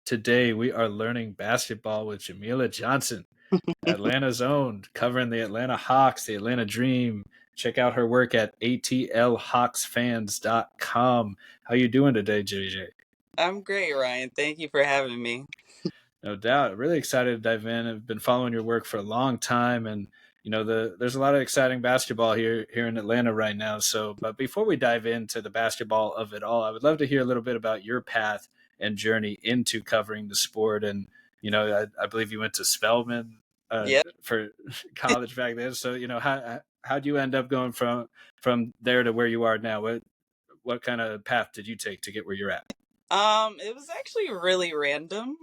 Today we are learning basketball with Jameelah Johnson, Atlanta's own, covering the Atlanta Hawks, the Atlanta Dream. Check out her work at atlhawksfans.com. How you doing today, JJ? I'm great, Ryan. Thank you for having me. No doubt. Really excited to dive in. I've been following your work for a long time, and there's a lot of exciting basketball here in Atlanta right now. So, but before we dive into the basketball of it all, I would love to hear a little bit about your path and journey into covering the sport. And I believe you went to Spelman Yep. for college back then. So, how do you end up going from there to where you are now? What kind of path did you take to get where you're at? It was actually really random.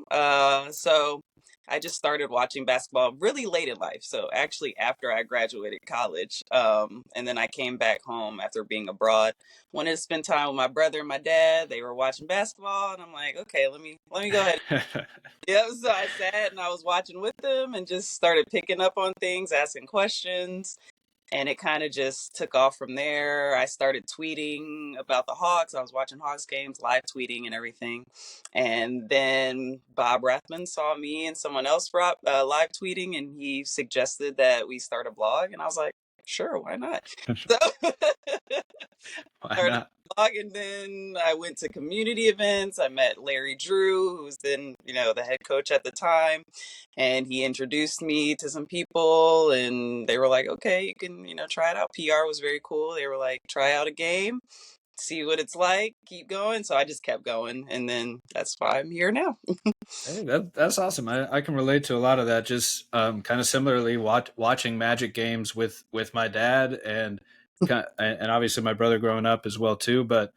So I just started watching basketball really late in life. So actually after I graduated college, and then I came back home after being abroad. Wanted to spend time with my brother and my dad. They were watching basketball, and I'm like, okay, let me go ahead. Yeah, so I sat and I was watching with them and just started picking up on things, asking questions. And it kind of just took off from there. I started tweeting about the Hawks. I was watching Hawks games, live tweeting and everything. And then Bob Rathman saw me and someone else live tweeting, and he suggested that we start a blog. And I was like, sure, why not? So Why started not? a blog, and then I went to community events. I met Larry Drew, who was then, the head coach at the time, and he introduced me to some people, and they were like, okay, you can, try it out. PR was very cool. They were like, try out a game, see what it's like, keep going. So I just kept going, and then that's why I'm here now. Hey, that's awesome. I can relate to a lot of that. Just kind of similarly, watching Magic games with my dad and obviously my brother growing up as well too. But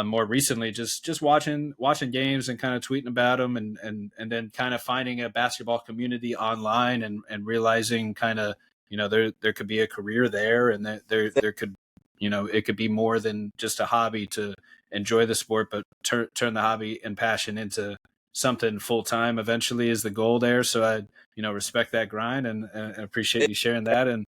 more recently, just watching games and kind of tweeting about them, and then kind of finding a basketball community online and realizing kind of there could be a career there, and there could it could be more than just a hobby to enjoy the sport, but turn the hobby and passion into something full time eventually is the goal there. So I, respect that grind and appreciate you sharing that. And,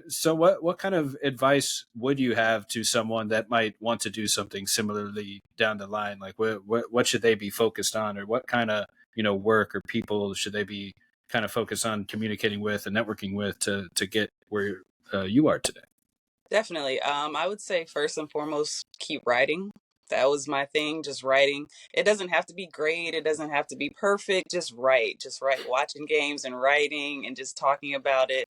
so what kind of advice would you have to someone that might want to do something similarly down the line? Like what should they be focused on, or what kind of, work or people should they be kind of focused on communicating with and networking with to get where you are today? Definitely. I would say first and foremost, keep writing. That was my thing, just writing. It doesn't have to be great. It doesn't have to be perfect. Just write. Just write, watching games and writing and just talking about it.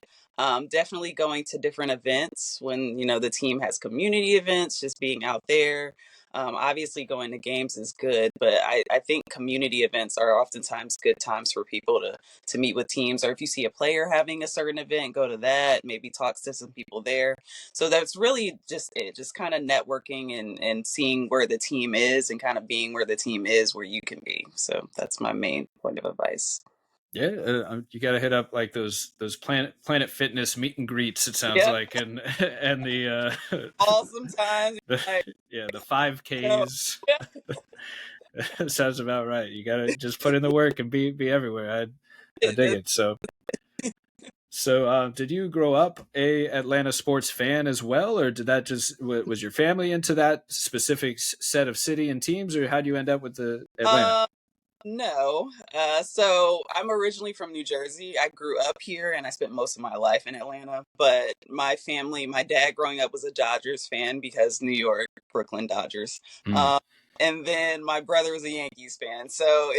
Definitely going to different events when, the team has community events, just being out there. Obviously, going to games is good, but I think community events are oftentimes good times for people to meet with teams. Or if you see a player having a certain event, go to that, maybe talk to some people there. So that's really just it, just kind of networking and seeing where the team is and kind of being where the team is where you can be. So that's my main point of advice. Yeah, you got to hit up like those Planet Fitness meet and greets. It sounds Yep. like, and the All sometimes the like, yeah, the 5Ks. yeah. Sounds about right. You got to just put in the work and be everywhere. I dig it. So did you grow up a Atlanta sports fan as well, or did that was your family into that specific set of city and teams, or how do you end up with the Atlanta? Uh, no. So I'm originally from New Jersey. I grew up here and I spent most of my life in Atlanta. But my family, my dad growing up was a Dodgers fan because New York, Brooklyn Dodgers. Hmm. Um, and then my brother was a Yankees fan. So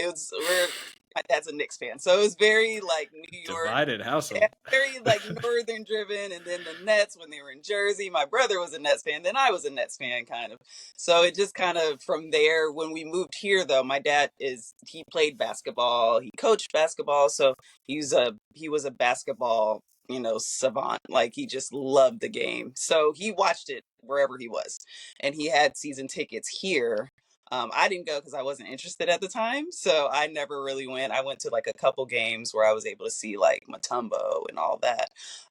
my dad's a Knicks fan. So it was very like New York. Divided Yeah, household. very like northern driven, and then the Nets when they were in Jersey. My brother was a Nets fan, then I was a Nets fan, kind of. So it just kind of from there. When we moved here, though, my dad he played basketball, he coached basketball, so he was a basketball savant. Like he just loved the game, so he watched it wherever he was, and he had season tickets here. I didn't go because I wasn't interested at the time, so I never really went. I went to like a couple games where I was able to see like Matumbo and all that.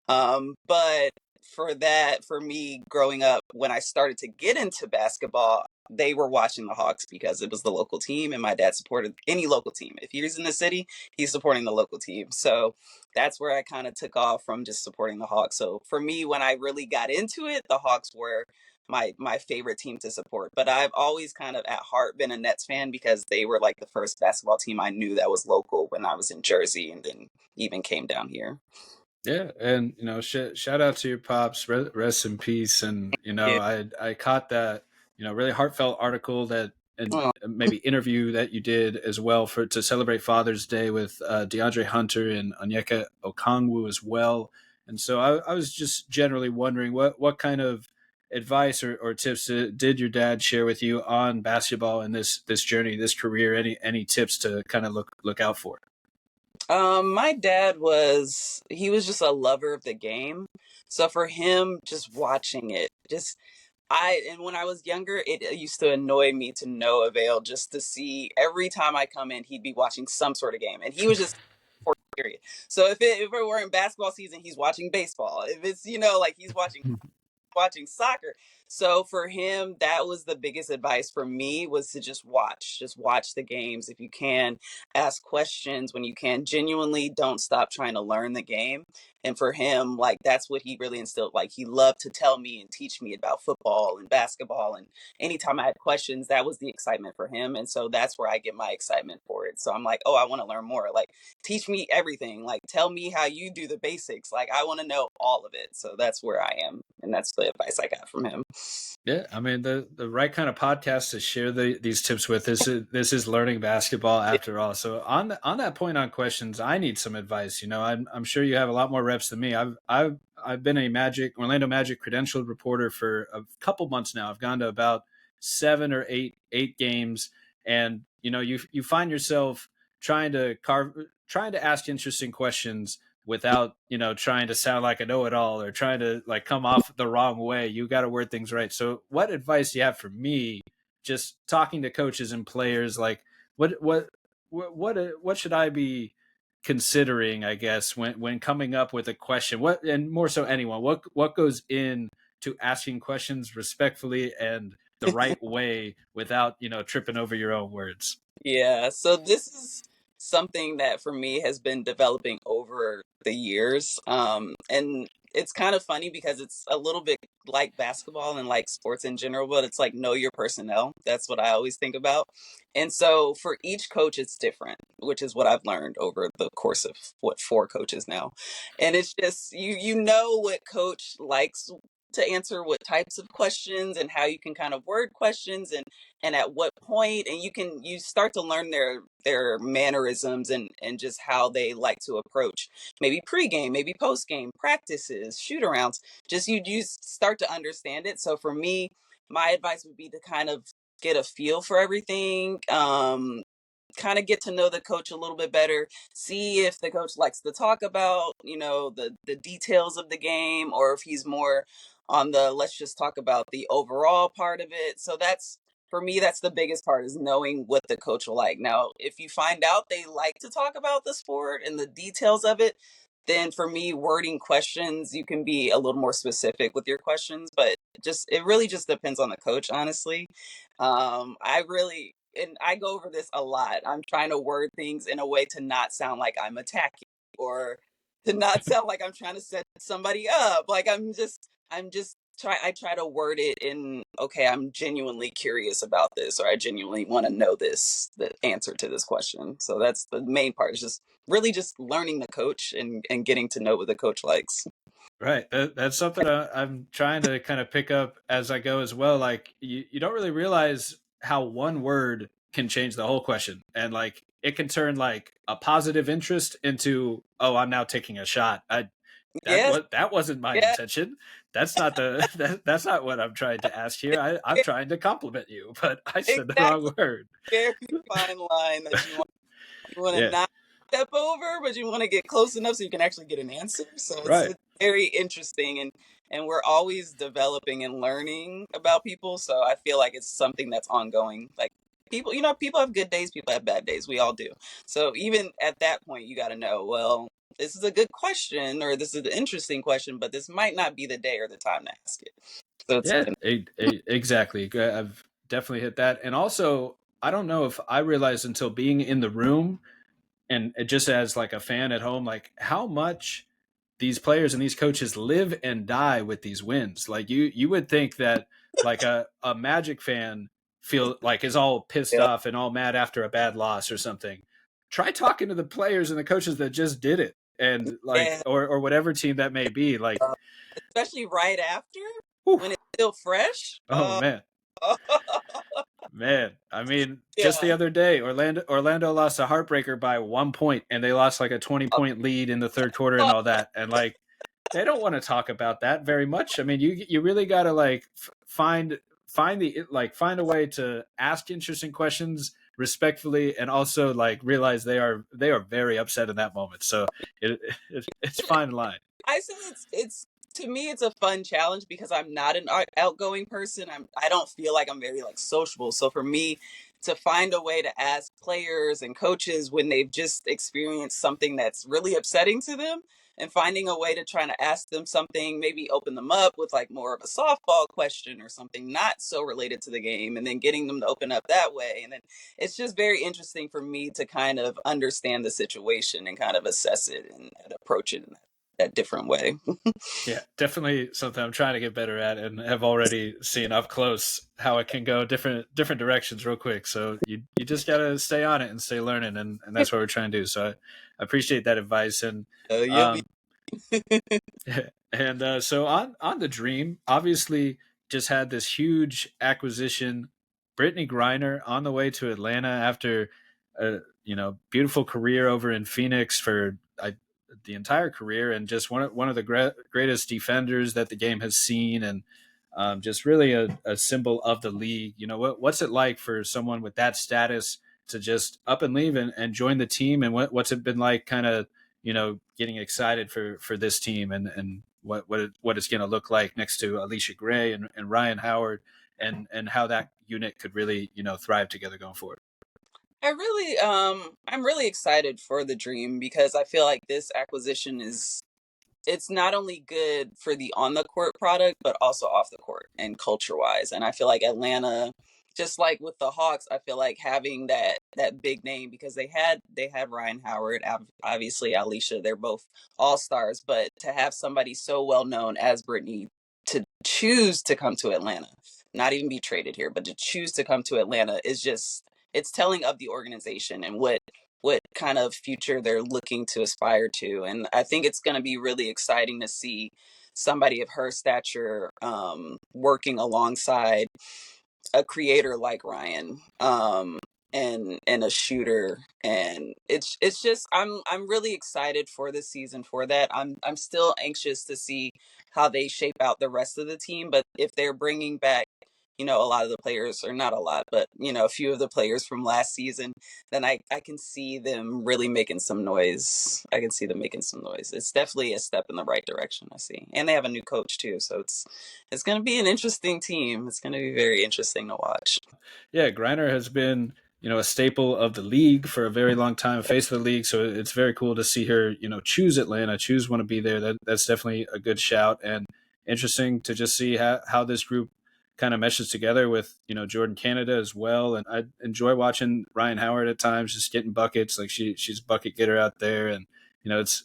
But for me growing up, when I started to get into basketball, they were watching the Hawks because it was the local team, and my dad supported any local team. If he was in the city, he's supporting the local team. So that's where I kind of took off from just supporting the Hawks. So for me, when I really got into it, the Hawks were my favorite team to support. But I've always kind of at heart been a Nets fan because they were like the first basketball team I knew that was local when I was in Jersey, and then even came down here. Yeah, and shout out to your pops. Rest in peace. And Yeah. I caught that really heartfelt article that and Oh, maybe interview that you did as well for to celebrate Father's Day with DeAndre Hunter and Onyeka Okongwu as well. And so I was just generally wondering what kind of advice or tips did your dad share with you on basketball and this journey, this career? Any tips to kind of look out for? my dad he was just a lover of the game. So for him, just watching it, and when I was younger, it used to annoy me to no avail just to see every time I come in, he'd be watching some sort of game. And he was just for period. So if it were in basketball season, he's watching baseball. If it's, like he's watching soccer. So for him, that was the biggest advice for me was to just watch the games. If you can, ask questions when you can. Genuinely don't stop trying to learn the game. And for him, like that's what he really instilled. Like he loved to tell me and teach me about football and basketball. And anytime I had questions, that was the excitement for him. And so that's where I get my excitement for it. So I'm like, oh, I want to learn more. Like teach me everything. Like tell me how you do the basics. Like I want to know all of it. So that's where I am. And that's the advice I got from him. Yeah, I mean the right kind of podcast to share these tips with. This is learning basketball after all. So on that point on questions, I need some advice. I'm sure you have a lot more reps than me. I've been a Orlando Magic credentialed reporter for a couple months now. I've gone to about 7 or 8 games, and you find yourself trying to ask interesting questions without trying to sound like a know-it-all or trying to like come off the wrong way. You got to word things right. So what advice do you have for me just talking to coaches and players? Like what should I be considering, I guess, when coming up with a question? What, and more so anyone, what goes in to asking questions respectfully and the right way without tripping over your own words? Yeah, so this is something that for me has been developing over the years. And it's kind of funny because it's a little bit like basketball and like sports in general, but it's like know your personnel. That's what I always think about. And so for each coach, it's different, which is what I've learned over the course of what 4 coaches now. And it's just you know what coach likes to answer what types of questions and how you can kind of word questions and at what point, and you start to learn their mannerisms and just how they like to approach maybe pregame, maybe postgame practices, shoot arounds. Just you start to understand it. So for me, my advice would be to kind of get a feel for everything, kind of get to know the coach a little bit better, see if the coach likes to talk about, the details of the game, or if he's more on the let's just talk about the overall part of it. So that's for me, that's the biggest part is knowing what the coach will like. Now, if you find out they like to talk about the sport and the details of it, then for me, wording questions, you can be a little more specific with your questions, but it really just depends on the coach, honestly. And I go over this a lot. I'm trying to word things in a way to not sound like I'm attacking or to not sound like I'm trying to set somebody up. Like I try to word it in, okay, I'm genuinely curious about this, or I genuinely want to know the answer to this question. So that's the main part is just really just learning the coach and getting to know what the coach likes. Right. That's something I'm trying to kind of pick up as I go as well. Like you don't really realize how one word can change the whole question. And like it can turn like a positive interest into, oh, I'm now taking a shot. Yes, That wasn't my yeah, intention. That's not that's not what I'm trying to ask here. I'm trying to compliment you, but I said the exactly. wrong word. Very fine line that you want to Yeah. not step over, but you want to get close enough so you can actually get an answer. So Right. it's very interesting, and we're always developing and learning about people. So I feel like it's something that's ongoing. Like people, people have good days, people have bad days. We all do. So even at that point, you got to know, well, this is a good question or this is an interesting question, but this might not be the day or the time to ask it. So it's Yeah, exactly. I've definitely hit that. And also, I don't know if I realized until being in the room and just as like a fan at home, like how much these players and these coaches live and die with these wins. Like you would think that like a Magic fan feel like is all pissed Yeah. off and all mad after a bad loss or something. Try talking to the players and the coaches that just did it, and like, Yeah. or whatever team that may be. Like, Especially right after whew, when it's still fresh. oh man, man. I mean, just the Yeah. other day, Orlando lost a heartbreaker by 1 point, and they lost like a 20-point lead in the third quarter and all that, and like they don't want to talk about that very much. I mean, you really got to like find a way to ask interesting questions respectfully, and also like realize they are very upset in that moment. So it's fine line. I said it's to me it's a fun challenge because I'm not an outgoing person. I don't feel like I'm very like sociable. So for me to find a way to ask players and coaches when they've just experienced something that's really upsetting to them, and finding a way to try to ask them something, maybe open them up with like more of a softball question or something not so related to the game, and then getting them to open up that way. And then it's just very interesting for me to kind of understand the situation and kind of assess it and approach it in that different way. Yeah, definitely something I'm trying to get better at, and have already seen up close how it can go different directions real quick. So you just gotta stay on it and stay learning, and that's what we're trying to do. So I appreciate that advice. And You'll be um, and so on the Dream, obviously just had this huge acquisition, Brittney Griner on the way to Atlanta after a beautiful career over in Phoenix for the entire career, and just one of the greatest defenders that the game has seen, and just really a symbol of the league. What's it like for someone with that status to just up and leave and join the team, and what's it been like, kind of getting excited for this team, and what it's going to look like next to Alicia Gray and Ryan Howard, and how that unit could really thrive together going forward. I'm really excited for the Dream because I feel like this acquisition is it's not only good for the on the court product, but also off the court and culture wise. And I feel like Atlanta, just like with the Hawks, I feel like having that big name because they had Ryan Howard, obviously Alicia, they're both all stars, but to have somebody so well known as Brittney to choose to come to Atlanta, not even be traded here, but to choose to come to Atlanta is just it's telling of the organization and what kind of future they're looking to aspire to. And I think it's going to be really exciting to see somebody of her stature working alongside a creator like Ryan, and a shooter. And it's just I'm really excited for this season for that. I'm still anxious to see how they shape out the rest of the team, but if they're bringing back a lot of the players, or not a lot, but a few of the players from last season, then I can see them really making some noise. I can see them making some noise. It's definitely a step in the right direction, I see. And they have a new coach too, so it's going to be an interesting team. It's going to be very interesting to watch. Yeah, Griner has been a staple of the league for a very long time, face of the league. So it's very cool to see her choose Atlanta, choose want to be there. That's definitely a good shout, and interesting to just see how this group kind of meshes together with Jordan Canada as well. And I enjoy watching Ryan Howard at times, just getting buckets. Like she's a bucket getter out there, and it's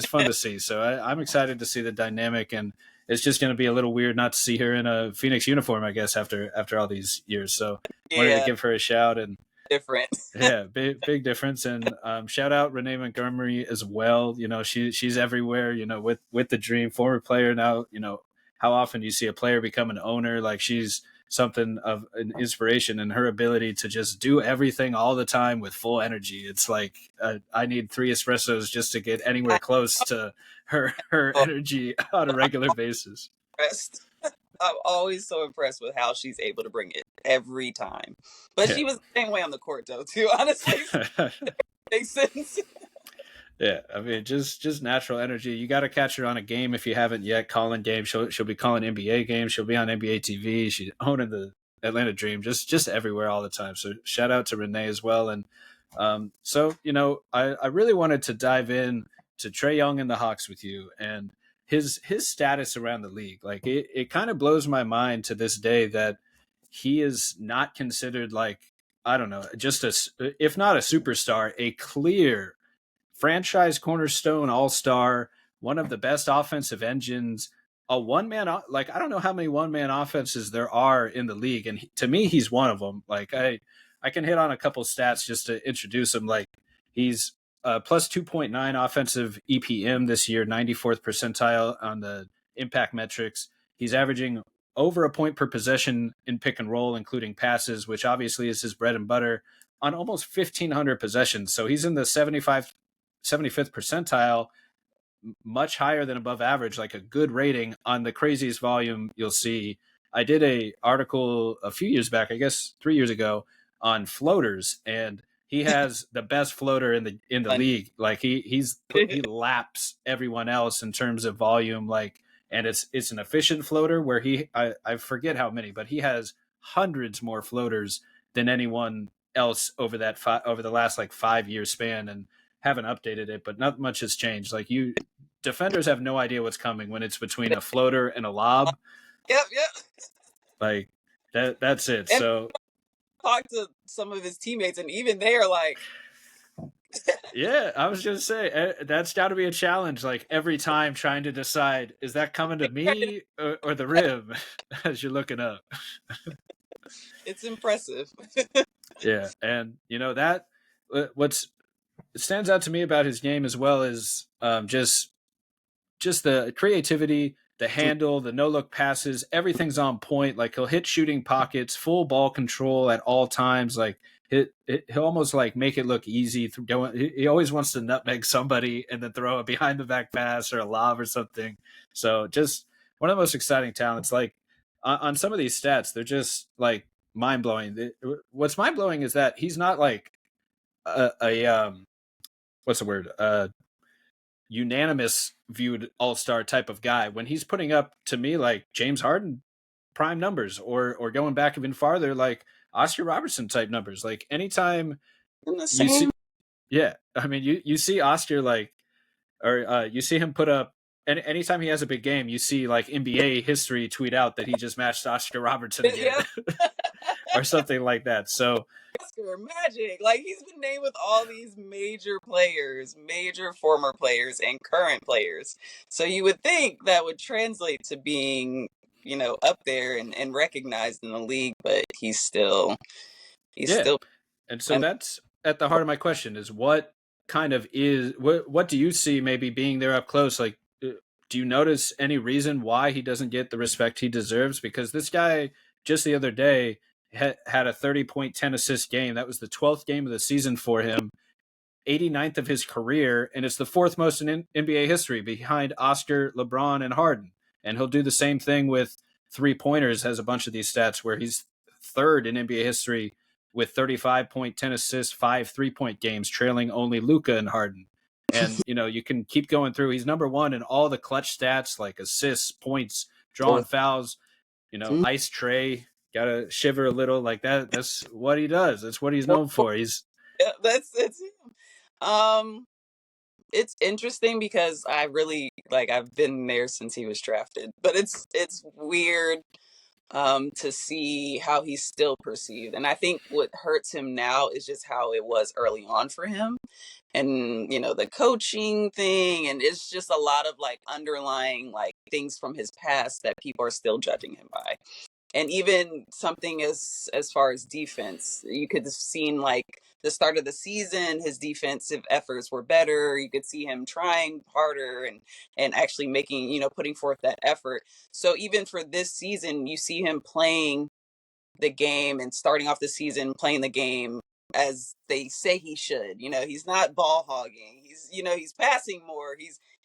fun to see. So I'm excited to see the dynamic, and it's just going to be a little weird not to see her in a Phoenix uniform, I guess, after all these years. So wanted to Yeah, give her a shout, and different. yeah, big difference. And shout out Renee Montgomery as well. She's everywhere. With the Dream, former player now. How often do you see a player become an owner? Like, she's something of an inspiration, and her ability to just do everything all the time with full energy. It's like I need 3 espressos just to get anywhere close to her I'm energy on a regular basis. impressed. I'm always so impressed with how she's able to bring it every time. But Yeah. she was the same way on the court though too, honestly. So it makes sense. Yeah, I mean, just natural energy. You got to catch her on a game if you haven't yet. Calling games, she'll be calling NBA games. She'll be on NBA TV. She's owning the Atlanta Dream, just everywhere all the time. So shout out to Renee as well. And so I really wanted to dive in to Trae Young and the Hawks with you, and his status around the league. Like, it kind of blows my mind to this day that he is not considered, like, I don't know, just if not a superstar, a clear franchise cornerstone all-star, one of the best offensive engines a one man, like, I don't know how many one man offenses there are in the league, and to me, he's one of them. Like, I can hit on a couple stats just to introduce him. Like, he's plus 2.9 offensive EPM this year, 94th percentile on the impact metrics. He's averaging over a point per possession in pick and roll, including passes, which obviously is his bread and butter, on almost 1,500 possessions. So he's in the 75th percentile, much higher than above average, like a good rating on the craziest volume you'll see. I did a article a few years back, I guess 3 years ago, on floaters, and he has the best floater in the league. Like he laps everyone else in terms of volume. Like, and it's an efficient floater where I forget how many, but he has hundreds more floaters than anyone else over over the last like 5 year span, and haven't updated it, but not much has changed. Like, defenders have no idea what's coming when it's between a floater and a lob. Yep, yep. Like, that's it. And So talk to some of his teammates, and even they are like, yeah, I was just say that's got to be a challenge. Like, every time trying to decide, is that coming to me or the rim as you're looking up. it's impressive. Yeah, and that what's stands out to me about his game as well is just the creativity, the handle, the no look passes, everything's on point. Like, he'll hit shooting pockets, full ball control at all times. Like, he'll almost like make it look easy. He always wants to nutmeg somebody and then throw a behind the back pass or a lob or something. So just one of the most exciting talents. Like, on some of these stats, they're just like mind blowing. What's mind blowing is that he's not like a what's the word? Unanimous viewed all-star type of guy. When he's putting up, to me, like James Harden prime numbers, or going back even farther, like Oscar Robertson type numbers. Like, anytime In the you see, same, yeah, I mean, you see Oscar, like, or you see him put up, and anytime he has a big game, you see like NBA history tweet out that he just matched Oscar Robertson again. yeah, Or something like that. So Oscar Magic. Like, he's been named with all these major players, major former players, and current players. So you would think that would translate to being, up there and recognized in the league, but he's yeah, still. and so that's at the heart of my question: is what do you see maybe being there up close? Like, do you notice any reason why he doesn't get the respect he deserves? Because this guy, just the other day, had a 30-point, 10-assist game. That was the 12th game of the season for him, 89th of his career, and it's the fourth most in NBA history, behind Oscar, LeBron, and Harden. And he'll do the same thing with three-pointers, has a bunch of these stats where he's third in NBA history with 35 point, 10 assists, 5 3-point games, trailing only Luka and Harden. And, you can keep going through. He's number one in all the clutch stats, like assists, points, drawing fouls, ice Trae, got to shiver a little like that. That's what he does. That's what he's known for. Yeah, that's him. It's interesting because I really I've been there since he was drafted, but it's weird to see how he's still perceived. And I think what hurts him now is just how it was early on for him. And, the coaching thing, and it's just a lot of underlying things from his past that people are still judging him by. And even something as far as defense, you could have seen the start of the season, his defensive efforts were better. You could see him trying harder and actually making, putting forth that effort. So even for this season, you see him playing the game and starting off the season playing the game as they say he should. He's not ball hogging. He's passing more.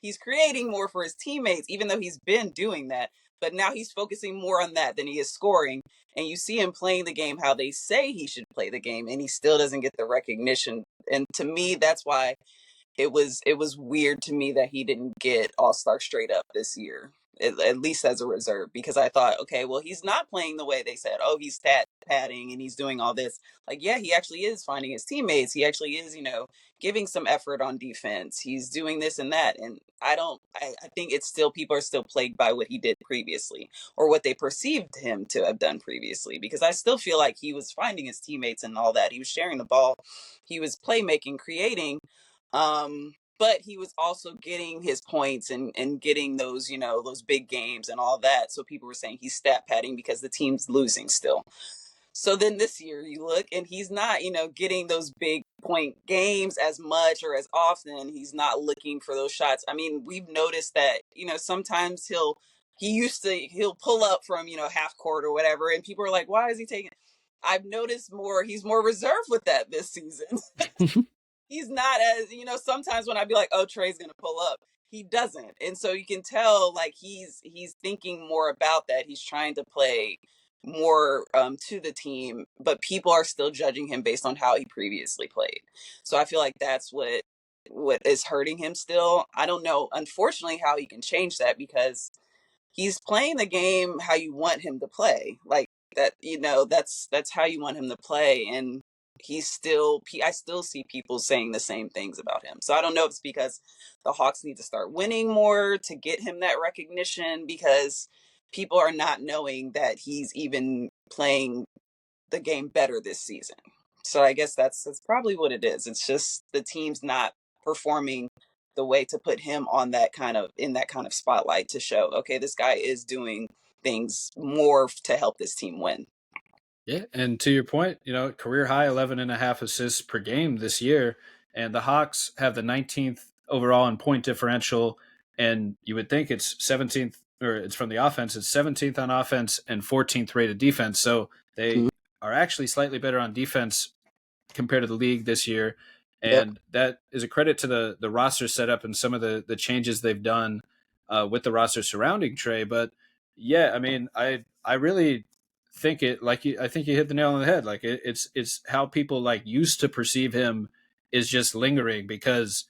He's creating more for his teammates, even though he's been doing that. But now he's focusing more on that than he is scoring. And you see him playing the game how they say he should play the game, and he still doesn't get the recognition. And to me, that's why it was weird to me that he didn't get All-Star straight up this year, at least as a reserve, because I thought, okay, well, he's not playing the way they said. Oh, he's padding and he's doing all this. Yeah, he actually is finding his teammates. He actually is, giving some effort on defense. He's doing this and that. And I think it's still, people are still plagued by what he did previously, or what they perceived him to have done previously, because I still feel like he was finding his teammates and all that. He was sharing the ball. He was playmaking, creating. but he was also getting his points and getting those, those big games and all that. So people were saying he's stat padding because the team's losing still. So then this year you look and he's not, getting those big point games as much or as often. He's not looking for those shots. I mean, we've noticed that, sometimes he'll pull up from, half court or whatever. And people are like, why is he taking? I've noticed he's more reserved with that this season. He's not as, sometimes when I'd be like, oh, Trae's going to pull up, he doesn't. And so you can tell like he's thinking more about that. He's trying to play more to the team, but people are still judging him based on how he previously played. So I feel like that's what is hurting him still. I don't know, unfortunately, how he can change that because he's playing the game how you want him to play. Like that, that's how you want him to play. And I still see people saying the same things about him. So I don't know if it's because the Hawks need to start winning more to get him that recognition, because people are not knowing that he's even playing the game better this season. So I guess that's probably what it is. It's just the team's not performing the way to put him on in that kind of spotlight to show, okay, this guy is doing things more to help this team win. Yeah, and to your point, career high 11 and a half assists per game this year, and the Hawks have the 19th overall in point differential, and you would think it's 17th, or it's from the offense, it's 17th on offense and 14th rated defense, so they are actually slightly better on defense compared to the league this year, and that is a credit to the roster setup and some of the changes they've done with the roster surrounding Trae. But yeah, I mean, I really think I think you hit the nail on the head. Like it's how people like used to perceive him is just lingering, because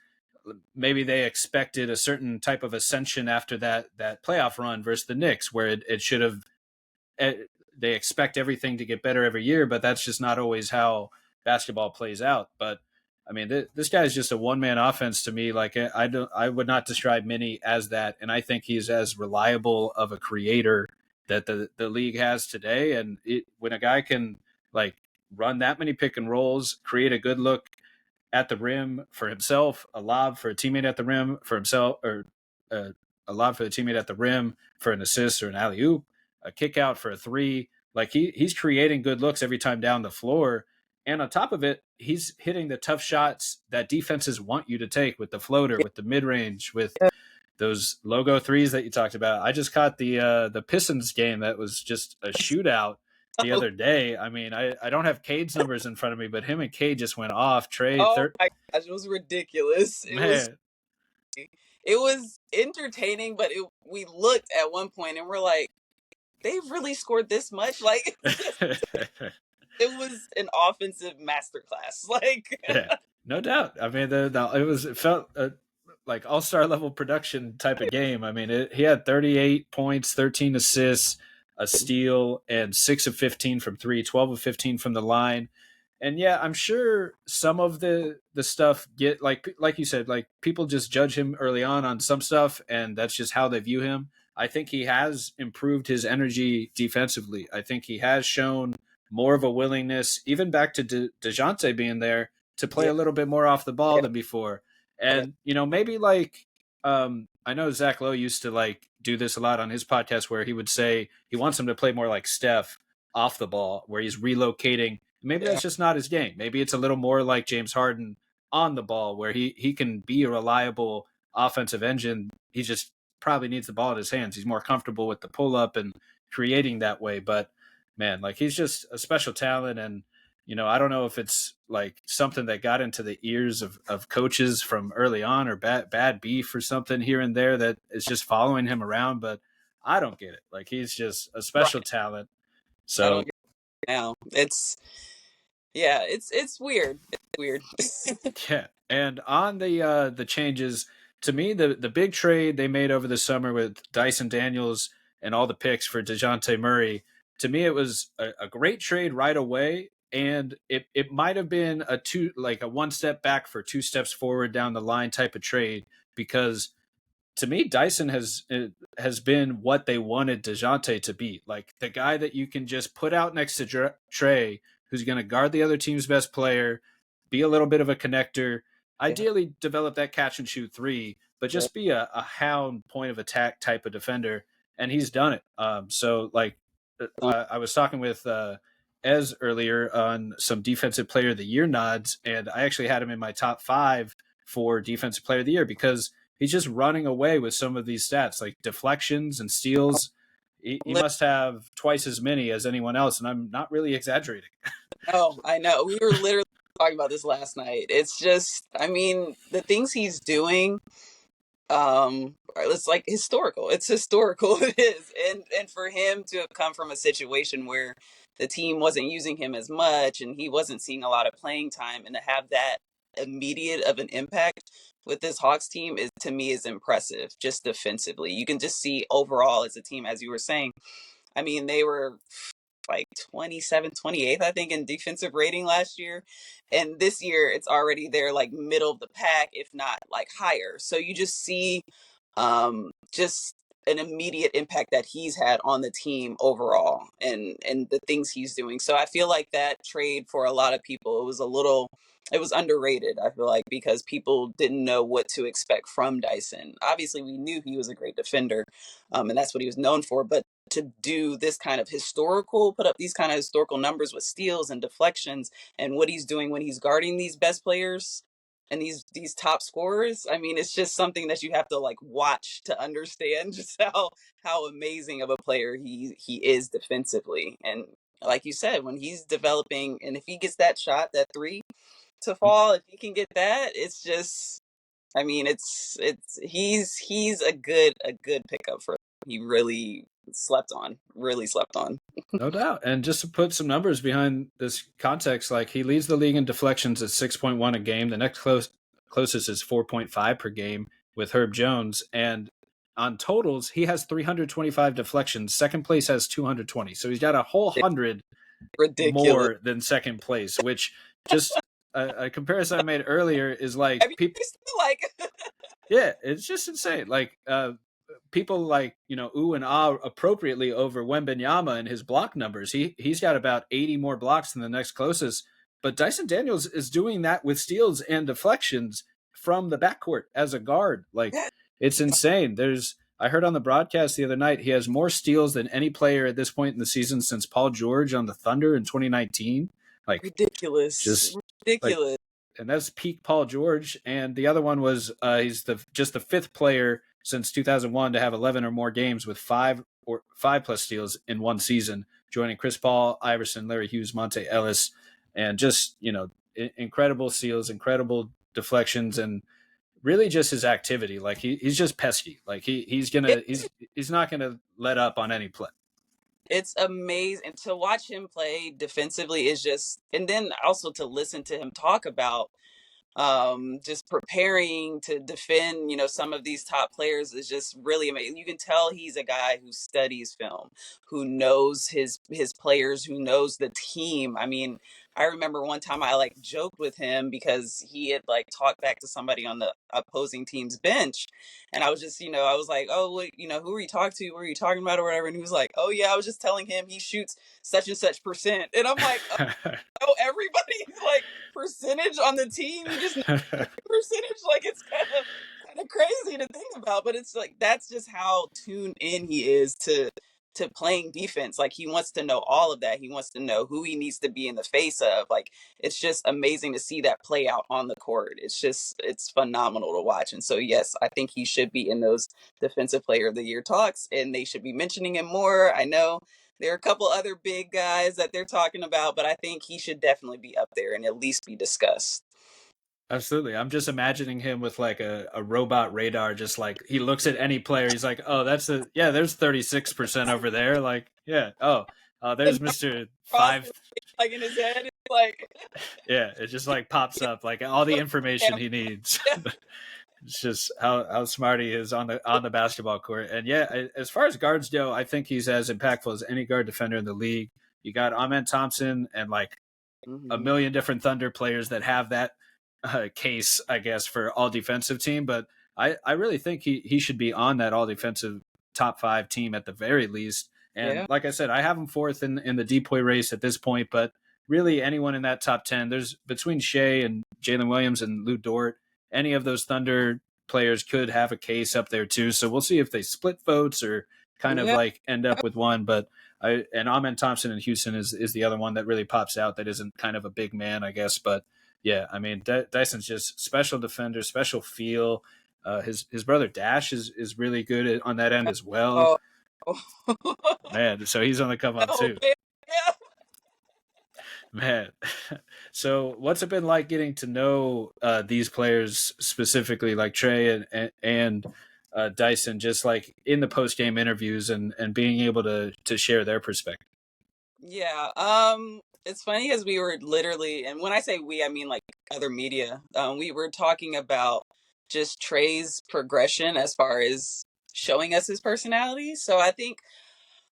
maybe they expected a certain type of ascension after that playoff run versus the Knicks, where it should have. They expect everything to get better every year, but that's just not always how basketball plays out. But I mean, this guy is just a one-man offense to me. Like I would not describe Minnie as that, and I think he's as reliable of a creator that the league has today. And when a guy can like run that many pick and rolls, create a good look at the rim for himself, a lob for a teammate at the rim for himself, or a lob for the teammate at the rim for an assist or an alley oop, a kick out for a three. Like he's creating good looks every time down the floor. And on top of it, he's hitting the tough shots that defenses want you to take with the floater, with the mid range, with those logo threes that you talked about. I just caught the Pistons game that was just a shootout the other day. I mean, I don't have Cade's numbers in front of me, but him and Cade just went off. Trae, Oh my gosh, it was ridiculous. It was entertaining, but we looked at one point and we're like, they've really scored this much? Like, it was an offensive masterclass. Like, yeah, no doubt. I mean, it felt like all-star level production type of game. I mean, he had 38 points, 13 assists, a steal, and 6 of 15 from three, 12 of 15 from the line. And yeah, I'm sure some of the stuff get like you said, like people just judge him early on some stuff, and that's just how they view him. I think he has improved his energy defensively. I think he has shown more of a willingness, even back to DeJounte being there, to play a little bit more off the ball than before. And, maybe like, I know Zach Lowe used to like do this a lot on his podcast, where he would say he wants him to play more like Steph off the ball, where he's relocating. Maybe that's just not his game. Maybe it's a little more like James Harden on the ball, where he can be a reliable offensive engine. He just probably needs the ball in his hands. He's more comfortable with the pull up and creating that way. But man, like he's just a special talent. And, I don't know if it's like something that got into the ears of coaches from early on, or bad beef or something here and there that is just following him around. But I don't get it. Like he's just a special talent. So I don't get it now. It's weird. It's weird. yeah. And on the changes, to me, the big trade they made over the summer with Dyson Daniels and all the picks for DeJounte Murray, to me, it was a great trade right away. And it might have been a one step back for two steps forward down the line type of trade, because to me, Dyson has been what they wanted DeJounte to be, like the guy that you can just put out next to Trae, who's going to guard the other team's best player, be a little bit of a connector, Yeah. ideally develop that catch and shoot three, but Yeah. just be a hound point of attack type of defender. And he's done it. So like I was talking with Ez earlier on some defensive player of the year nods, and I actually had him in my top 5 for defensive player of the year because he's just running away with some of these stats like deflections and steals. He must have twice as many as anyone else, and I'm not really exaggerating. No, I know. We were literally talking about this last night. It's just, I mean, the things he's doing, it's like historical. It's historical. It is. And for him to have come from a situation where the team wasn't using him as much and he wasn't seeing a lot of playing time, and to have that immediate of an impact with this Hawks team is, to me, is impressive just defensively. You can just see overall as a team, as you were saying, I mean, they were like 27th, 28th, I think, in defensive rating last year. And this year it's already there like middle of the pack, if not like higher. So you just see just an immediate impact that he's had on the team overall, and the things he's doing. So I feel like that trade for a lot of people, it was underrated, I feel like, because people didn't know what to expect from Dyson. Obviously, we knew he was a great defender, and that's what he was known for. But to do this kind of historical, put up these kind of historical numbers with steals and deflections, and what he's doing when he's guarding these best players and these top scorers, I mean, it's just something that you have to like watch to understand just how amazing of a player he is defensively. And like you said, when he's developing, and if he gets that shot, that three to fall, if he can get that, it's just, I mean, he's a good pickup for him. He really slept on. No doubt. And just to put some numbers behind this context, like he leads the league in deflections at 6.1 a game. The next closest is 4.5 per game with Herb Jones. And on totals, he has 325 deflections. Second place has 220. So he's got a whole 100 Ridiculous. more than second place, which just a comparison I made earlier is like I mean, it's still like yeah, it's just insane. Like people like ooh and ah appropriately over Wembenyama and his block numbers. He's got about 80 more blocks than the next closest. But Dyson Daniels is doing that with steals and deflections from the backcourt as a guard. Like it's insane. I heard on the broadcast the other night he has more steals than any player at this point in the season since Paul George on the Thunder in 2019. Like ridiculous, just like ridiculous. and that's peak Paul George. And the other one was he's just the 5th player since 2001 to have 11 or more games with 5+ steals in one season, joining Chris Paul, Iverson, Larry Hughes, Monte Ellis, and just incredible steals, incredible deflections, and really just his activity. Like he's just pesky. Like he's not gonna let up on any play. It's amazing to watch him play defensively is just, and then also to listen to him talk about just preparing to defend, some of these top players is just really amazing. You can tell he's a guy who studies film, who knows his players, who knows the team. I mean, I remember one time I like joked with him because he had like talked back to somebody on the opposing team's bench, and I was just, I was like, oh, what, who are you talking to? What are you talking about or whatever? And he was like, oh yeah, I was just telling him he shoots such and such percent, and I'm like, oh, everybody's like percentage on the team. You just know percentage. Like it's kind of crazy to think about, but it's like that's just how tuned in he is to playing defense. Like he wants to know all of that. He wants to know who he needs to be in the face of. Like it's just amazing to see that play out on the court. It's phenomenal to watch. And so yes, I think he should be in those defensive player of the year talks, and they should be mentioning him more. I know there are a couple other big guys that they're talking about, but I think he should definitely be up there and at least be discussed. Absolutely. I'm just imagining him with like a robot radar, just like he looks at any player. He's like, oh, there's 36% over there. Like, yeah. Oh, there's Mr. Five. Like in his head, it's like, yeah, it just like pops up like all the information he needs. It's just how smart he is on the basketball court. And yeah, as far as guards go, I think he's as impactful as any guard defender in the league. You got Amen Thompson and like a million different Thunder players that have that case, I guess, for all defensive team. But I really think he should be on that all defensive top 5 team at the very least. And like I said, I have him 4th in the DPOY race at this point. But really, anyone in that top 10, there's between Shea and Jalen Williams and Lou Dort any of those Thunder players could have a case up there too. So we'll see if they split votes or kind of Yeah. like end up with one. But and Amen Thompson in Houston is the other one that really pops out that isn't kind of a big man, I guess. But yeah, I mean, Dyson's just special defender, special feel. His brother Dash is really good on that end as well. Oh. Man, so he's on the come up Oh, too. man. Yeah. Man, so what's it been like getting to know these players specifically, like Trae and Dyson, just like in the post game interviews and being able to share their perspective? Yeah. It's funny as we were literally, and when I say we, I mean like other media. We were talking about just Trey's progression as far as showing us his personality. So I think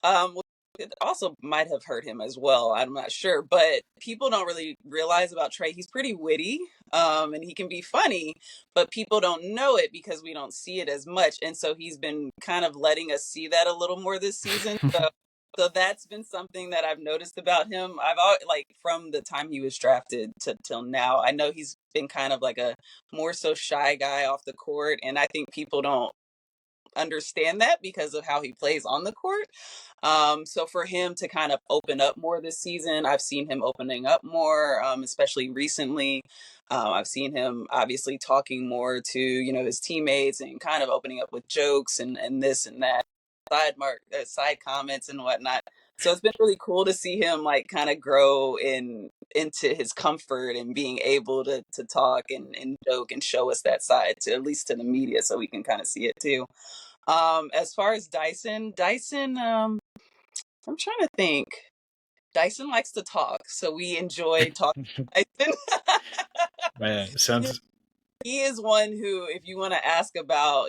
it also might have hurt him as well. I'm not sure, but people don't really realize about Trey. He's pretty witty, and he can be funny, but people don't know it because we don't see it as much. And so he's been kind of letting us see that a little more this season. So that's been something that I've noticed about him. I've always, like from the time he was drafted to till now, I know he's been kind of like a more so shy guy off the court, and I think people don't understand that because of how he plays on the court. So for him to kind of open up more this season, I've seen him opening up more, especially recently. I've seen him obviously talking more to, his teammates and kind of opening up with jokes and this and that, side comments and whatnot. So it's been really cool to see him like kind of grow into his comfort and being able to talk and joke and show us that side to at least to the media so we can kind of see it too. As far as Dyson, I'm trying to think. Dyson likes to talk, so we enjoy talking to Dyson. Man, Yeah, sounds he is one who, if you want to ask about,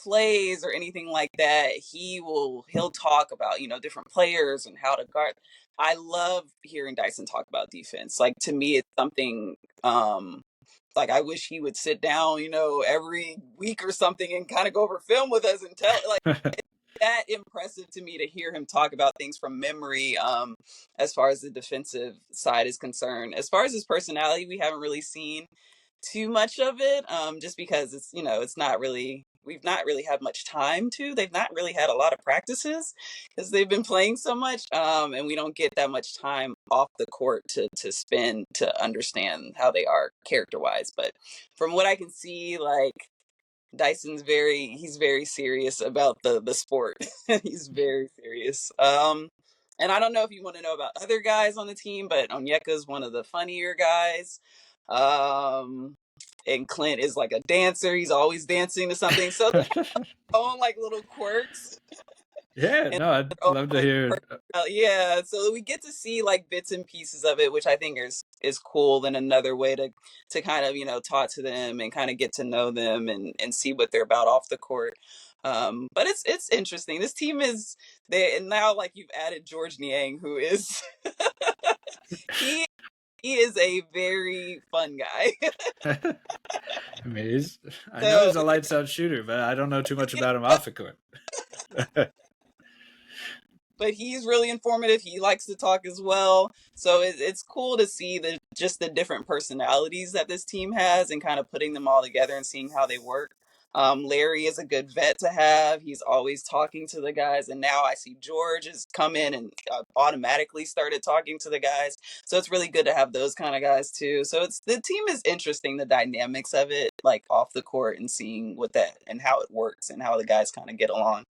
plays or anything like that, he'll talk about, different players and how to guard. I love hearing Dyson talk about defense. Like to me, it's something like I wish he would sit down, every week or something and kind of go over film with us and tell like that impressive to me to hear him talk about things from memory, as far as the defensive side is concerned. As far as his personality, we haven't really seen too much of it, just because it's not really, we've not really had much time to. They've not really had a lot of practices because they've been playing so much, and we don't get that much time off the court to spend to understand how they are character wise. But from what I can see, like he's very serious about the sport. He's very serious. And I don't know if you want to know about other guys on the team, but Onyeka's one of the funnier guys. And Clint is like a dancer. He's always dancing to something. So they own like little quirks yeah. and No, I'd their own love to like hear. yeah. So we get to see like bits and pieces of it, which I think is cool and another way to kind of talk to them and kind of get to know them and see what they're about off the court. But it's interesting. This team is there, and now like you've added George Niang, who is he he is a very fun guy. I mean, I know So he's a lights out shooter, but I don't know too much about him off the court. but he's really informative. He likes to talk as well. So it's cool to see the different personalities that this team has and kind of putting them all together and seeing how they work. Larry is a good vet to have. He's always talking to the guys. And now I see George has come in and automatically started talking to the guys. So it's really good to have those kind of guys too. So the team is interesting, the dynamics of it, like off the court and seeing what that and how it works and how the guys kind of get along.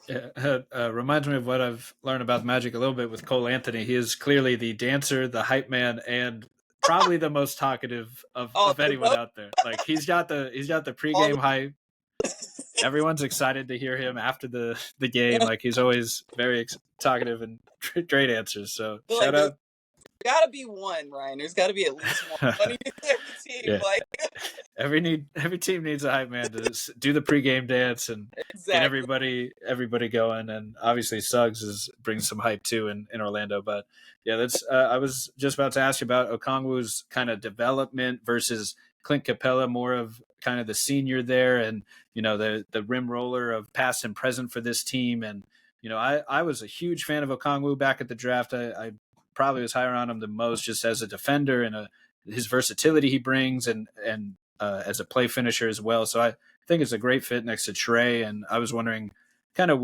Yeah, reminds me of what I've learned about Magic a little bit with Cole Anthony. He is clearly the dancer, the hype man, and probably the most talkative Oh, of anyone out there. Like he's got the all pregame hype. Everyone's excited to hear him after the game. yeah, Like he's always very talkative and great answers. So feel shout like there's out. got to be one, Ryan. There's got to be at least one funny in every team. Yeah, Like every team needs a hype man to do the pregame dance and get exactly. everybody going. And obviously Suggs brings some hype too in Orlando. But yeah, that's I was just about to ask you about Okongwu's kind of development versus Clint Capella, more of kind of the senior there, and the rim roller of past and present for this team. And I was a huge fan of Okongwu back at the draft. I probably was higher on him the most just as a defender and his versatility he brings and as a play finisher as well. So I think it's a great fit next to Trae. And I was wondering kind of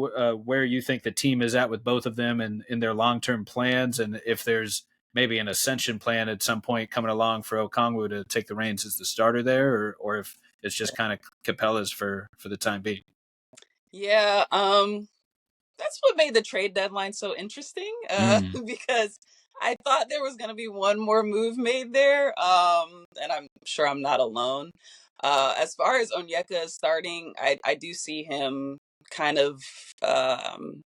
where you think the team is at with both of them and in their long term plans, and if there's maybe an ascension plan at some point coming along for Okongwu to take the reins as the starter there, or if it's just kind of Capella's for the time being. Yeah, that's what made the trade deadline so interesting, Mm. because I thought there was going to be one more move made there, and I'm sure I'm not alone. As far as Onyeka starting, I do see him kind of um,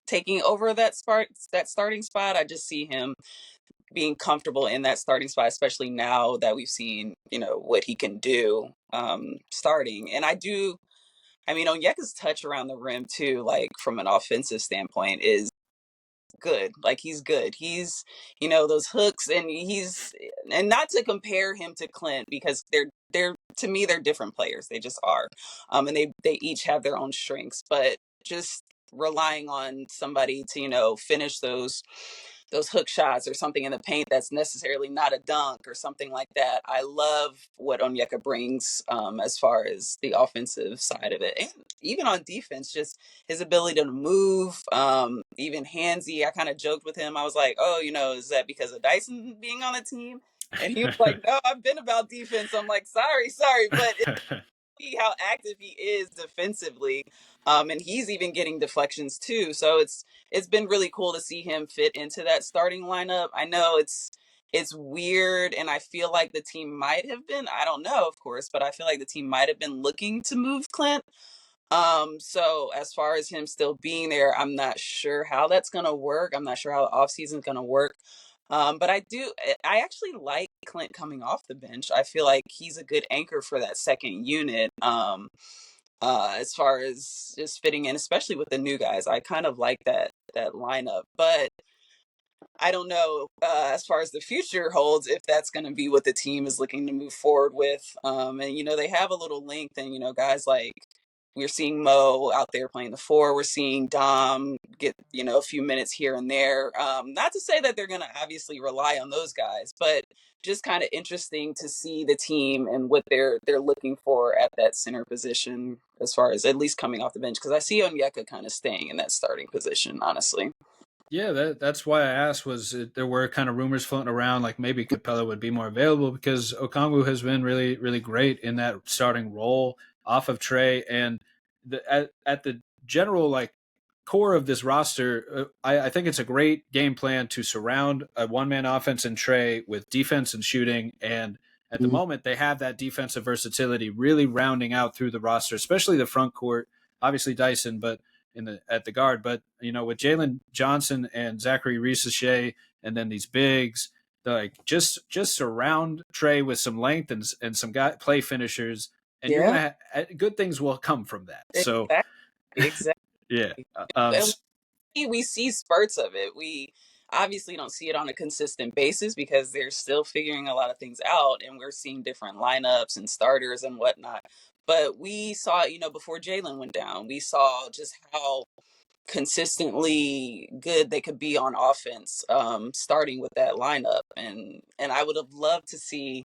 taking over that starting spot. I just see him being comfortable in that starting spot, especially now that we've seen, what he can do starting. And I mean, Onyeka's touch around the rim too, like from an offensive standpoint, is good. Like he's good. He's, those hooks, and not to compare him to Clint, because they're to me they're different players. They just are. And they each have their own strengths, but just relying on somebody to, finish those hook shots or something in the paint that's necessarily not a dunk or something like that. I love what Onyeka brings, as far as the offensive side of it. And even on defense, just his ability to move, even handsy. I kind of joked with him. I was like, oh, is that because of Dyson being on the team? And he was like, no, I've been about defense. I'm like, sorry, but see how active he is defensively. And he's even getting deflections too. So it's been really cool to see him fit into that starting lineup. I know it's weird, and I feel like the team might have been, I don't know, of course, but I feel like the team might have been looking to move Clint. So as far as him still being there, I'm not sure how that's gonna work. I'm not sure how the offseason is gonna work. But I actually like Clint coming off the bench. I feel like he's a good anchor for that second unit. As far as just fitting in, especially with the new guys, I kind of like that lineup. But I don't know, as far as the future holds, if that's going to be what the team is looking to move forward with. And they have a little length, and guys like, we're seeing Mo out there playing the four. We're seeing Dom get a few minutes here and there. Not to say that they're going to obviously rely on those guys, but just kind of interesting to see the team and what they're looking for at that center position, as far as at least coming off the bench. Because I see Onyeka kind of staying in that starting position, honestly. Yeah, that's why I asked. There were kind of rumors floating around like maybe Capella would be more available because Okongwu has been really really great in that starting role off of Trae, and at the general like core of this roster, I think it's a great game plan to surround a one man offense in Trae with defense and shooting, and at the Mm. moment they have that defensive versatility really rounding out through the roster, especially the front court. Obviously Dyson, but at the guard. But with Jalen Johnson and Zachary Risache, and then these bigs, like just surround Trae with some length and some guy play finishers, and you're Yeah, gonna good things will come from that. So exactly, exactly. yeah, And we see spurts of it. We obviously don't see it on a consistent basis because they're still figuring a lot of things out, and we're seeing different lineups and starters and whatnot. But we saw, before Jalen went down, we saw just how consistently good they could be on offense, starting with that lineup. And I would have loved to see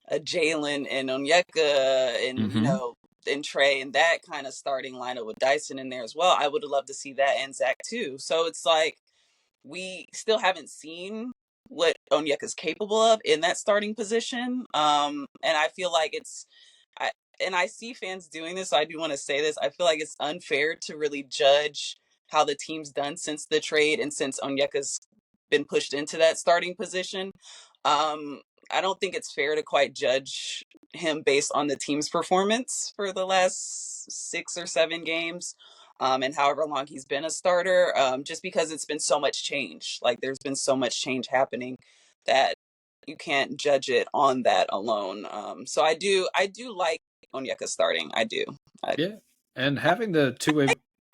a Jalen and Onyeka and mm-hmm. and Trae and that kind of starting lineup with Dyson in there as well. I would have loved to see that, and Zach too. So it's like we still haven't seen what Onyeka's capable of in that starting position. And I feel like I and I see fans doing this, so I do want to say this. I feel like it's unfair to really judge how the team's done since the trade and since Onyeka's been pushed into that starting position. Um, I don't think it's fair to quite judge him based on the team's performance for the last 6 or 7 games, and however long he's been a starter, just because it's been so much change. Like there's been so much change happening that you can't judge it on that alone. So I do like Onyeka starting. I do. I, Yeah, and having the two way.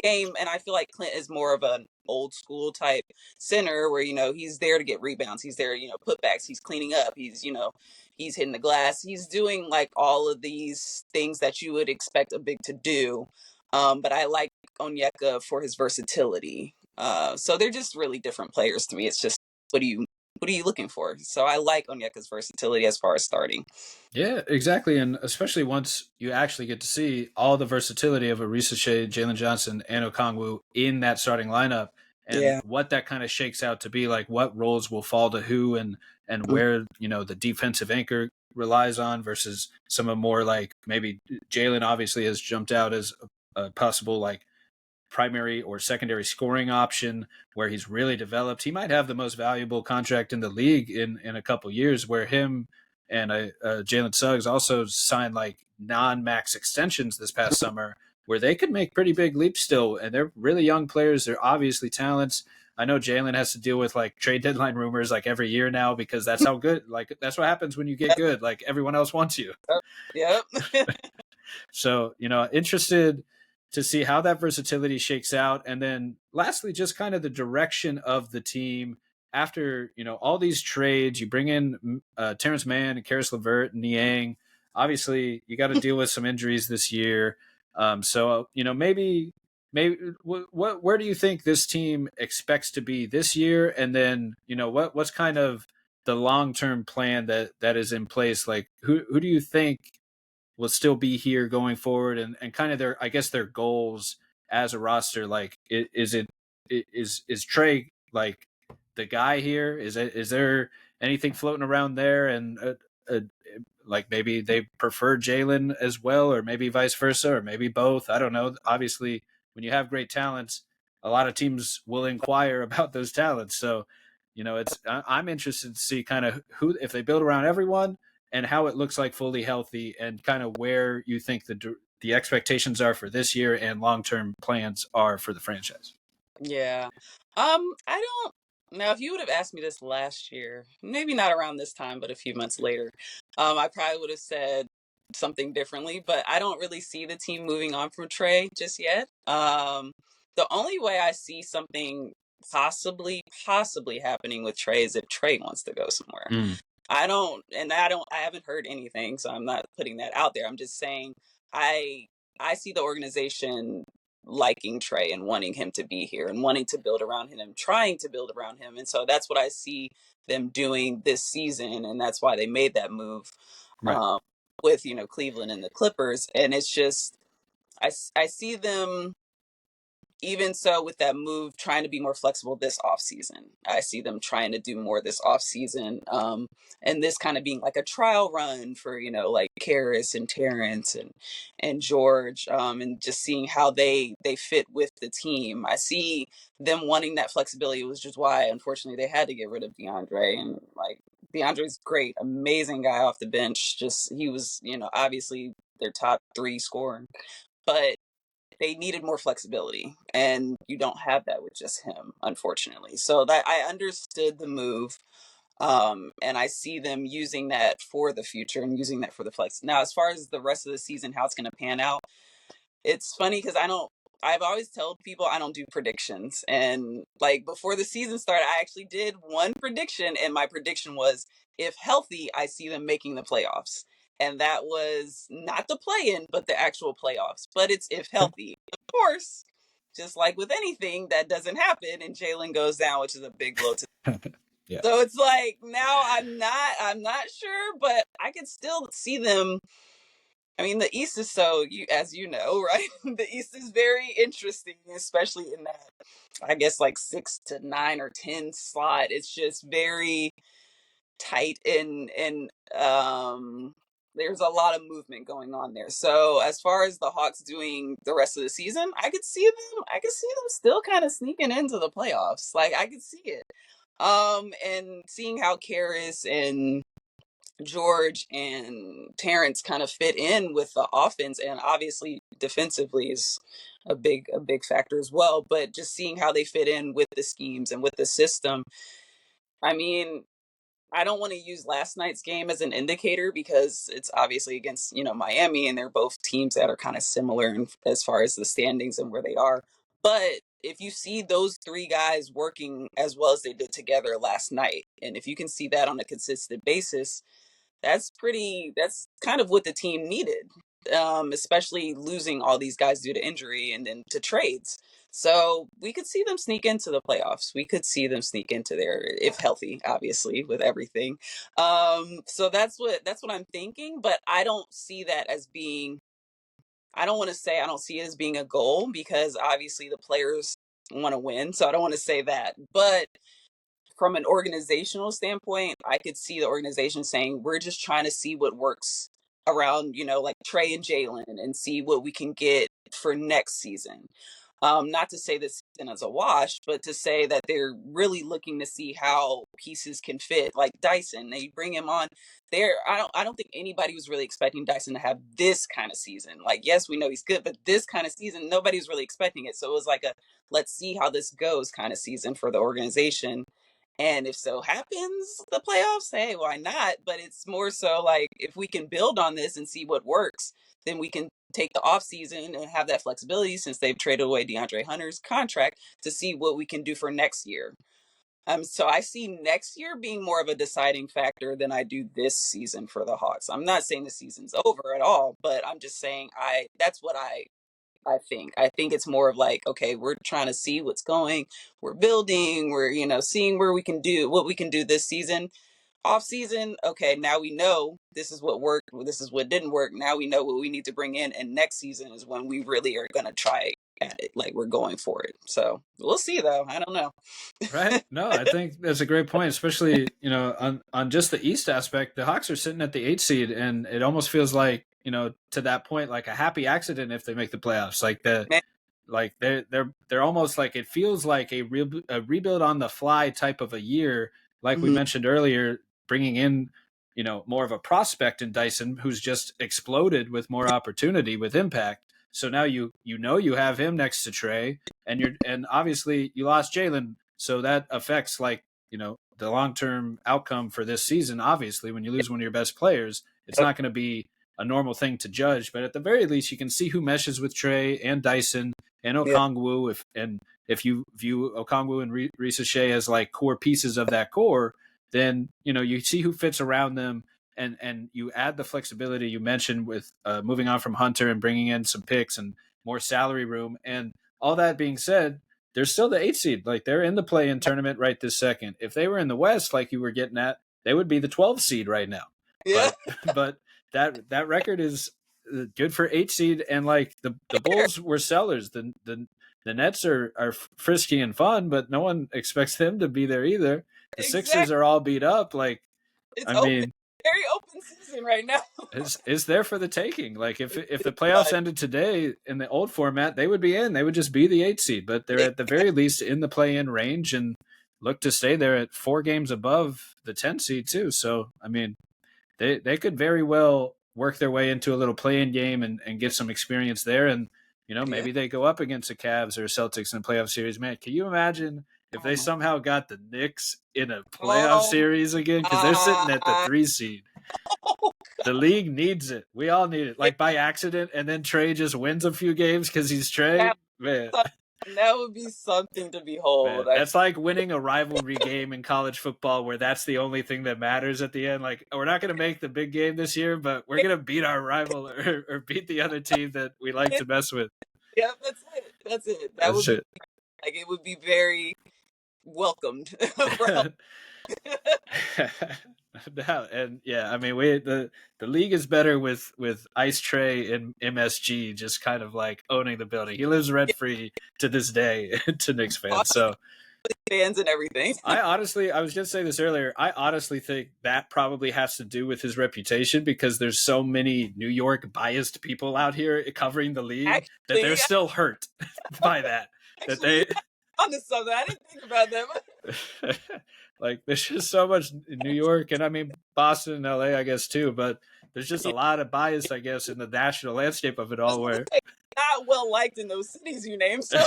Game, and I feel like Clint is more of an old school type center where he's there to get rebounds, he's there, putbacks, he's cleaning up, he's hitting the glass, he's doing like all of these things that you would expect a big to do. But I like Onyeka for his versatility. So they're just really different players to me. It's just what are you looking for? So I like Onyeka's versatility as far as starting. Yeah, exactly. And especially once you actually get to see all the versatility of Arisa Shea, Jalen Johnson, and Okongwu in that starting lineup, and Yeah. what that kind of shakes out to be, like what roles will fall to who, and where, the defensive anchor relies on versus some of more, like maybe Jalen obviously has jumped out as a possible, like, primary or secondary scoring option where he's really developed. He might have the most valuable contract in the league in a couple years, where him and Jalen Suggs also signed like non-max extensions this past summer, where they could make pretty big leaps still. And they're really young players. They're obviously talents. I know Jalen has to deal with like trade deadline rumors like every year now, because that's how good, like that's what happens when you get good. Like everyone else wants you. Yep. So, interested to see how that versatility shakes out. And then lastly, just kind of the direction of the team after, all these trades. You bring in Terrence Mann and Karis LeVert and Niang. Obviously, you got to deal with some injuries this year. So, maybe where do you think this team expects to be this year? And then, what's kind of the long-term plan that is in place? Like who do you think will still be here going forward, and kind of their, I guess, their goals as a roster? Like, is Trae like the guy here? Is there anything floating around there? And like maybe they prefer Jalen as well, or maybe vice versa, or maybe both. I don't know. Obviously, when you have great talents, a lot of teams will inquire about those talents. So, I'm interested to see kind of who, if they build around everyone, and how it looks like fully healthy, and kind of where you think the expectations are for this year and long term plans are for the franchise. Yeah. I don't now if you would have asked me this last year, maybe not around this time, but a few months later, I probably would have said something differently, but I don't really see the team moving on from Trey just yet. The only way I see something possibly happening with Trey is if Trey wants to go somewhere. Mm, I haven't heard anything, so I'm not putting that out there. I'm just saying I I see the organization liking Trey and wanting him to be here and wanting to build around him and trying to build around him. And so that's what I see them doing this season. And that's why they made that move right. um, with, Cleveland and the Clippers. And it's just, I see them even so with that move trying to be more flexible this off season. I see them trying to do more this off season, and this kind of being like a trial run for like Karis and Terrence and George, and just seeing how they fit with the team. I see them wanting that flexibility, which is why unfortunately they had to get rid of DeAndre. And like DeAndre's great, amazing guy off the bench. Just he was obviously their top three scorer, but they needed more flexibility, and you don't have that with just him, unfortunately. So that I understood the move, and I see them using that for the future and using that for the flex. Now, as far as the rest of the season, how it's going to pan out, it's funny because I've always told people I don't do predictions. And like before the season started, I actually did one prediction, and my prediction was if healthy, I see them making the playoffs. And that was not the play in, but the actual playoffs. But it's if healthy. Of course, just like with anything, that doesn't happen, and Jalen goes down, which is a big blow to. Yeah. So it's like now I'm not sure, but I could still see them. I mean, the East is so as you know, right? The East is very interesting, especially in that, I guess, like 6 to 9 or 10 slot. It's just very tight, and there's a lot of movement going on there. So as far as the Hawks doing the rest of the season, I could see them still kind of sneaking into the playoffs. Like I could see it. And seeing how Karis and George and Terrence kind of fit in with the offense, and obviously defensively is a big factor as well. But just seeing how they fit in with the schemes and with the system, I mean, I don't want to use last night's game as an indicator because it's obviously against Miami, and they're both teams that are kind of similar as far as the standings and where they are. But if you see those three guys working as well as they did together last night, and if you can see that on a consistent basis, that's kind of what the team needed. especially losing all these guys due to injury and then to trades. So we could see them sneak into the playoffs. We could see them sneak into there if healthy, obviously, with everything. So that's what I'm thinking, but I don't see that as being. I don't want to say I don't see it as being a goal because obviously the players want to win. So I don't want to say that, but from an organizational standpoint, I could see the organization saying, we're just trying to see what works around, like Trae and Jalen and see what we can get for next season. Not to say this season is a wash, but to say that they're really looking to see how pieces can fit. Like Dyson, they bring him on there. I don't think anybody was really expecting Dyson to have this kind of season. Like, yes, we know he's good, but this kind of season, nobody was really expecting it. So it was like a let's see how this goes kind of season for the organization. And if so happens the playoffs, hey, why not? But it's more so like if we can build on this and see what works, then we can take the off season and have that flexibility since they've traded away DeAndre Hunter's contract to see what we can do for next year. So I see next year being more of a deciding factor than I do this season for the Hawks. I'm not saying the season's over at all, but I'm just saying that's what I think. I think it's more of like, okay, we're trying to see what's going, we're building, we're, seeing where we can do what we can do this season. Off season, okay, now we know this is what worked, this is what didn't work. Now we know what we need to bring in, and next season is when we really are gonna try at it. Like we're going for it. So we'll see though. I don't know. Right. No, I think that's a great point, especially, on just the East aspect. The Hawks are sitting at the 8 seed, and it almost feels like, to that point, like a happy accident if they make the playoffs. Like they're almost like, it feels like a rebuild on the fly type of a year. Like we Mhm. mentioned earlier, bringing in, more of a prospect in Dyson, who's just exploded with more opportunity, with impact. So now you have him next to Trae, and obviously you lost Jalen, so that affects, like, the long term outcome for this season. Obviously, when you lose one of your best players, it's Yep. not going to be a normal thing to judge. But at the very least, you can see who meshes with Trae and Dyson and Yeah. Okongwu. If you view Okongwu and Risa Shea as like core pieces of that core, then you see who fits around them, and you add the flexibility you mentioned with moving on from Hunter and bringing in some picks and more salary room. And all that being said, they're still the 8 seed. Like, they're in the play-in tournament right this second. If they were in the West, like you were getting at, they would be the 12 seed right now. Yeah. But but that record is good for 8 seed, and like the Bulls were sellers. The Nets are frisky and fun, but no one expects them to be there either. The Sixers Exactly. are all beat up. Like, It's I open, mean, very open season right now. is there for the taking. Like, if the playoffs But ended today in the old format, they would be in. They would just be the 8 seed, but they're at the very least in the play-in range and look to stay there at 4 games above the 10 seed too. So, I mean, they could very well work their way into a little play-in game and get some experience there. And, yeah. maybe they go up against the Cavs or Celtics in a playoff series. Man, can you imagine if Oh they my. somehow got the Knicks in a playoff Oh series again? Because they're sitting at the my. 3 seed. The league needs it. We all need it. Like, by accident, and then Trae just wins a few games because he's Trae. That, Man, that would be something to man, behold. that's like winning a rivalry game in college football, where that's the only thing that matters at the end. Like, we're not going to make the big game this year, but we're going to beat our rival, or beat the other team that we like to mess with. Yeah, that's it. That's it. That would That's be it. like it would be very welcomed. No, and yeah, I mean, the league is better with Ice Trae and MSG just kind of like owning the building. He lives rent free to this day to Knicks fans. So Fans and everything. I was just saying this earlier. I honestly think that probably has to do with his reputation, because there's so many New York biased people out here covering the league that they're Actually, still hurt by that. That actually, they you're onto something. I didn't think about that. like, there's just so much in New York, and I mean Boston and LA, I guess too, but there's just a Yeah, lot of bias, I guess, in the national landscape of it I was all, gonna where say not well liked in those cities you named. So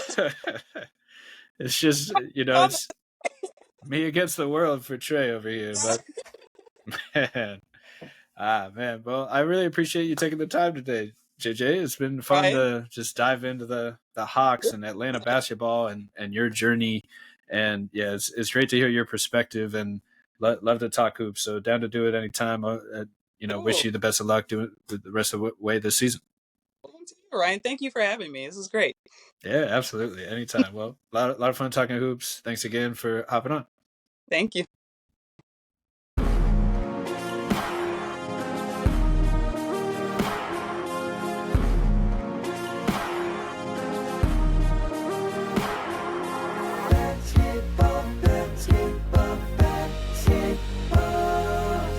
it's just, um, it's me against the world for Trae over here. But man, man, well, I really appreciate you taking the time today, JJ. It's been fun right. to just dive into the Hawks and Atlanta basketball, and your journey. And yeah, it's great to hear your perspective, and love to talk hoops. So down to do it anytime. Wish Cool. you the best of luck doing the rest of the way this season. Ryan, thank you for having me. This is great. Yeah, absolutely. Anytime. Well, a lot of fun talking hoops. Thanks again for hopping on. Thank you.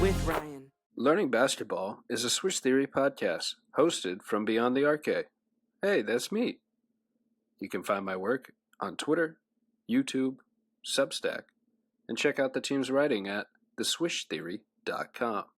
With Ryan. Learning Basketball is a Swish Theory podcast hosted from Beyond the Arcade. Hey, that's me. You can find my work on Twitter, YouTube, Substack, and check out the team's writing at theswishtheory.com.